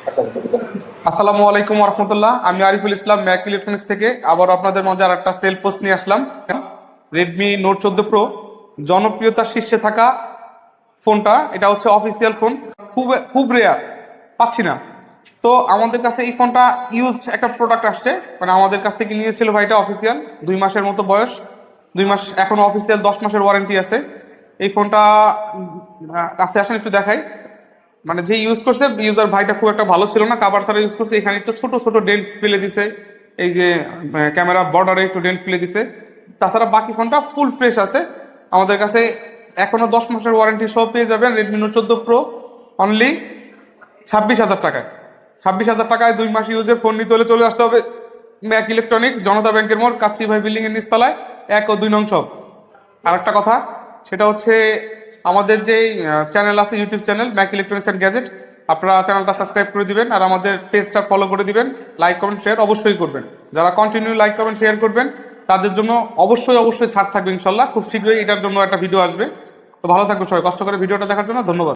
আসসালামু আলাইকুম রহমতুল্লাহ। আমি আরিফুল ইসলাম, ম্যাক ইলেকট্রনিক্স থেকে আবার আপনাদের মাঝে আর একটা সেল পোস্ট নিয়ে আসলাম। রেডমি নোট 14 প্রো জনপ্রিয়তার শীর্ষে থাকা ফোনটা, এটা হচ্ছে অফিসিয়াল ফোন। খুব খুব রেয়ার, পাচ্ছি না। তো আমাদের কাছে এই ফোনটা ইউজড একটা প্রোডাক্ট আসছে, মানে আমাদের কাছ থেকে নিয়েছিল ভাইটা অফিসিয়াল 2 মাসের মতো বয়স। 2 মাস এখনো অফিসিয়াল, 10 মাসের ওয়ারেন্টি আছে এই ফোনটা। কাছে আসেন একটু দেখাই। মানে যে ইউজ করছে ইউজার ভাইটা খুব একটা ভালো ছিল না, কাভার ছাড়া ইউজ করছে। এখানে একটু ছোট ছোট ডেন্ট ফেলে দিছে, এই যে ক্যামেরা বর্ডারে একটু ডেন্ট ফেলে দিছে। তাছাড়া বাকি ফোনটা ফুল ফ্রেশ আছে আমাদের কাছে। এখনো 10 মাসের ওয়ারেন্টি সহ পেয়ে যাবেন রেডমি নোট 14 প্রো অনলি 26,000 টাকায়। 26,000 টাকায় 2 মাস ইউজের ফোন নিতে হলে চলে আসতে হবে ম্যাক ইলেকট্রনিক্স, জনতা ব্যাংকের মোড়, কাচ্চি ভাই বিল্ডিং এর নিচতলায় 1 ও 2 নং শপ। আর একটা কথা, সেটা হচ্ছে আমাদের যে চ্যানেল আছে, YouTube channel Mac electronics and gadget, আপনারা চ্যানেলটা সাবস্ক্রাইব করে দিবেন আর আমাদের পেজটা ফলো করে দিবেন। লাইক কমেন্ট শেয়ার অবশ্যই করবেন। যারা কন্টিনিউ লাইক কমেন্ট শেয়ার করবেন তাদের জন্য অবশ্যই অবশ্যই ছাড় থাকবে ইনশাল্লাহ। খুব শীঘ্রই এটার জন্য একটা ভিডিও আসবে। তো ভালো থাকবে সবাই, কষ্ট করে ভিডিওটা দেখার জন্য ধন্যবাদ।